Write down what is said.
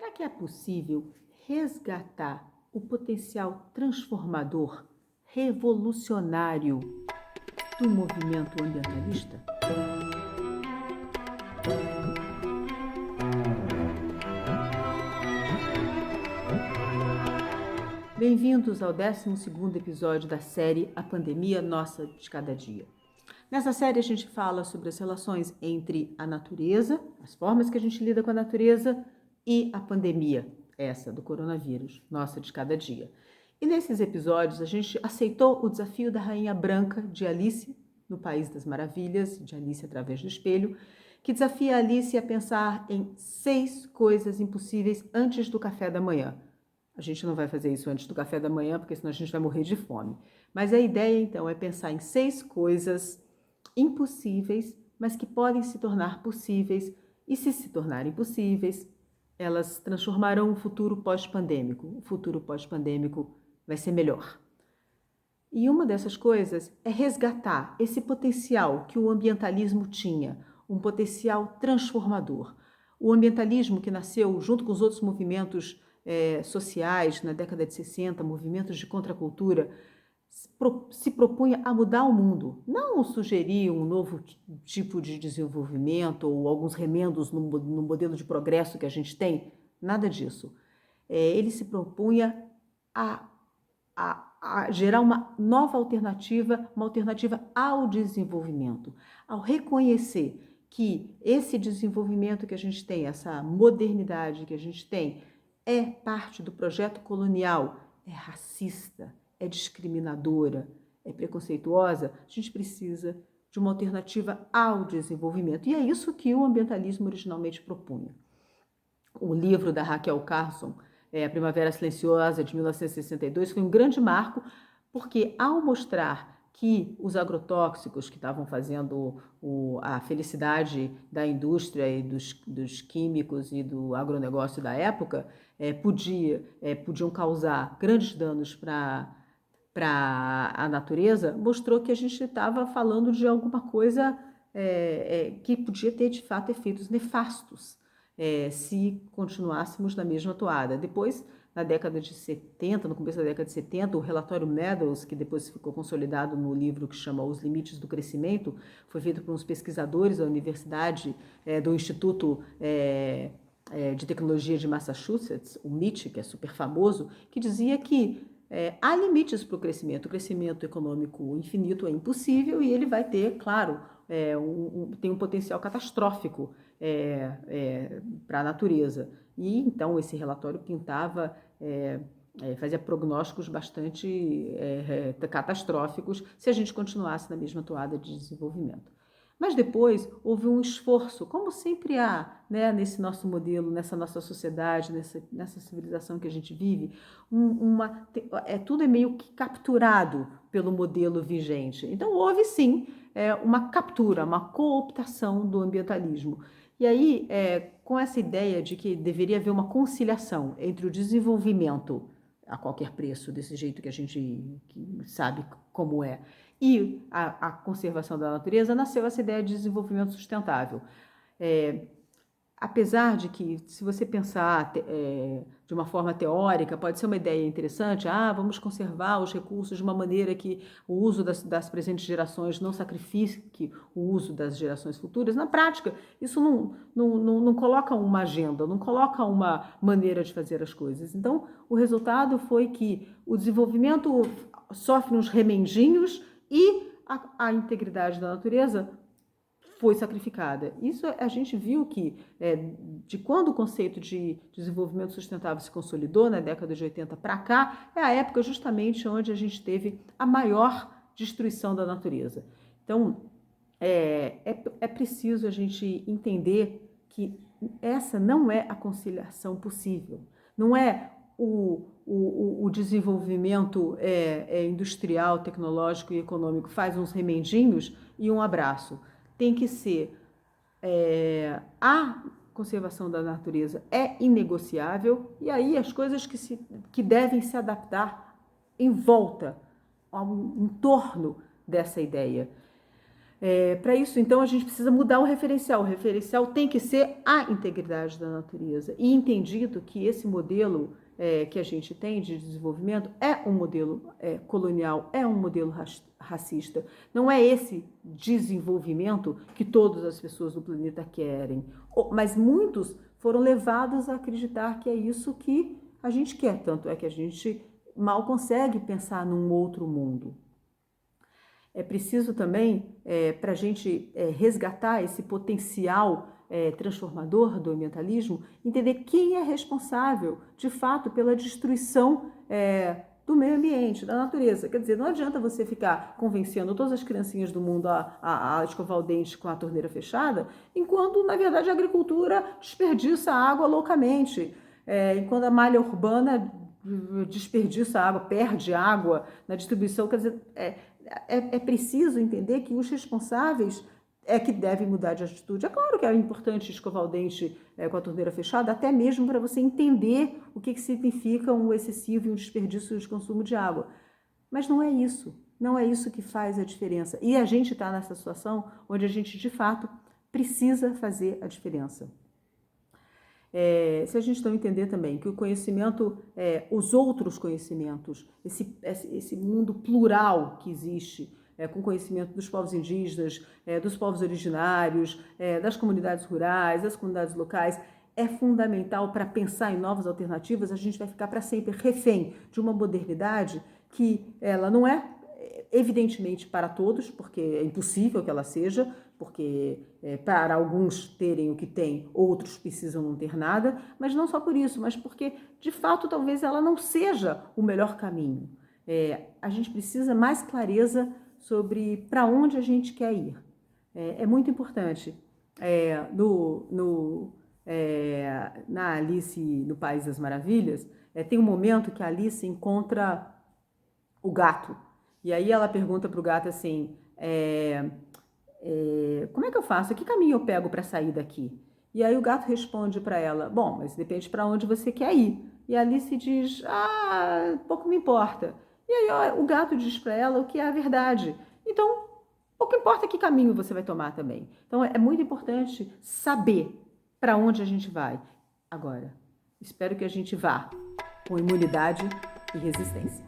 Será que é possível resgatar o potencial transformador, revolucionário do movimento ambientalista? Bem-vindos ao 12º episódio da série A Pandemia Nossa de Cada Dia. Nessa série a gente fala sobre as relações entre a natureza, as formas que a gente lida com a natureza e a pandemia, essa do coronavírus, nossa de cada dia. E nesses episódios a gente aceitou o desafio da Rainha Branca de Alice no País das Maravilhas, de Alice através do espelho, que desafia a Alice a pensar em 6 coisas impossíveis antes do café da manhã. A gente não vai fazer isso antes do café da manhã, porque senão a gente vai morrer de fome. Mas a ideia, então, é pensar em 6 coisas impossíveis, mas que podem se tornar possíveis. E se tornarem possíveis, elas transformarão o futuro pós-pandêmico. O futuro pós-pandêmico vai ser melhor. E uma dessas coisas é resgatar esse potencial que o ambientalismo tinha, um potencial transformador. O ambientalismo que nasceu junto com os outros movimentos sociais na década de 60, movimentos de contracultura, se propunha a mudar o mundo, não sugerir um novo tipo de desenvolvimento ou alguns remendos no modelo de progresso que a gente tem, nada disso. Ele se propunha a gerar uma nova alternativa, uma alternativa ao desenvolvimento, ao reconhecer que esse desenvolvimento que a gente tem, essa modernidade que a gente tem, é parte do projeto colonial, é racista, é discriminadora, é preconceituosa. A gente precisa de uma alternativa ao desenvolvimento. E é isso que o ambientalismo originalmente propunha. O livro da Rachel Carson, A Primavera Silenciosa, de 1962, foi um grande marco, porque ao mostrar que os agrotóxicos que estavam fazendo a felicidade da indústria e dos químicos e do agronegócio da época podiam causar grandes danos para a natureza, mostrou que a gente estava falando de alguma coisa que podia ter, de fato, efeitos nefastos se continuássemos na mesma toada. Depois, na década de 70, no começo da década de 70, o relatório Meadows, que depois ficou consolidado no livro que chama Os Limites do Crescimento, foi feito por uns pesquisadores da universidade, do Instituto de Tecnologia de Massachusetts, o MIT, que é super famoso, que dizia que há limites para o crescimento econômico infinito é impossível e ele vai ter, claro, tem um potencial catastrófico para a natureza. E então esse relatório pintava, fazia prognósticos bastante catastróficos se a gente continuasse na mesma toada de desenvolvimento. Mas depois houve um esforço, como sempre há, né, nesse nosso modelo, nessa nossa sociedade, nessa civilização que a gente vive, tudo é meio que capturado pelo modelo vigente. Então houve sim uma captura, uma cooptação do ambientalismo. E aí, com essa ideia de que deveria haver uma conciliação entre o desenvolvimento a qualquer preço, desse jeito que a gente sabe como é, e a conservação da natureza, nasceu essa ideia de desenvolvimento sustentável. Apesar de que, se você pensar de uma forma teórica, pode ser uma ideia interessante, vamos conservar os recursos de uma maneira que o uso das presentes gerações não sacrifique o uso das gerações futuras. Na prática, isso não coloca uma agenda, não coloca uma maneira de fazer as coisas. Então, o resultado foi que o desenvolvimento sofre uns remendinhos e a integridade da natureza foi sacrificada. Isso a gente viu que, de quando o conceito de desenvolvimento sustentável se consolidou, na década de 80 para cá, é a época justamente onde a gente teve a maior destruição da natureza. Então, é preciso a gente entender que essa não é a conciliação possível, não é o desenvolvimento industrial, tecnológico e econômico faz uns remendinhos e um abraço. Tem que ser a conservação da natureza é inegociável e aí as coisas que devem se adaptar em volta, em torno dessa ideia. Para isso, então, a gente precisa mudar o referencial. O referencial tem que ser a integridade da natureza. E entendido que esse modelo que a gente tem de desenvolvimento é um modelo colonial, é um modelo racista. Não é esse desenvolvimento que todas as pessoas do planeta querem. Mas muitos foram levados a acreditar que é isso que a gente quer. Tanto é que a gente mal consegue pensar num outro mundo. É preciso também, para a gente resgatar esse potencial transformador do ambientalismo, entender quem é responsável, de fato, pela destruição do meio ambiente, da natureza. Quer dizer, não adianta você ficar convencendo todas as criancinhas do mundo a escovar o dente com a torneira fechada, enquanto, na verdade, a agricultura desperdiça água loucamente, enquanto a malha urbana desperdiça água, perde água na distribuição. Quer dizer, é preciso entender que os responsáveis é que devem mudar de atitude. É claro que é importante escovar o dente com a torneira fechada, até mesmo para você entender o que significa um excessivo e um desperdício de consumo de água. Mas não é isso. Não é isso que faz a diferença. E a gente está nessa situação onde a gente, de fato, precisa fazer a diferença. Se a gente não entender também que o conhecimento, os outros conhecimentos, esse mundo plural que existe, com conhecimento dos povos indígenas, dos povos originários, das comunidades rurais, das comunidades locais, é fundamental para pensar em novas alternativas. A gente vai ficar para sempre refém de uma modernidade que ela não é evidentemente para todos, porque é impossível que ela seja, porque para alguns terem o que tem, outros precisam não ter nada, mas não só por isso, mas porque, de fato, talvez ela não seja o melhor caminho. A gente precisa mais clareza sobre para onde a gente quer ir. É muito importante. Na Alice no País das Maravilhas, tem um momento que a Alice encontra o gato. E aí ela pergunta para o gato assim, como é que eu faço? Que caminho eu pego para sair daqui? E aí o gato responde para ela, bom, mas depende para onde você quer ir. E a Alice diz, pouco me importa. E aí o gato diz para ela o que é a verdade. Então, pouco importa que caminho você vai tomar também. Então, é muito importante saber para onde a gente vai. Agora, espero que a gente vá com imunidade e resistência.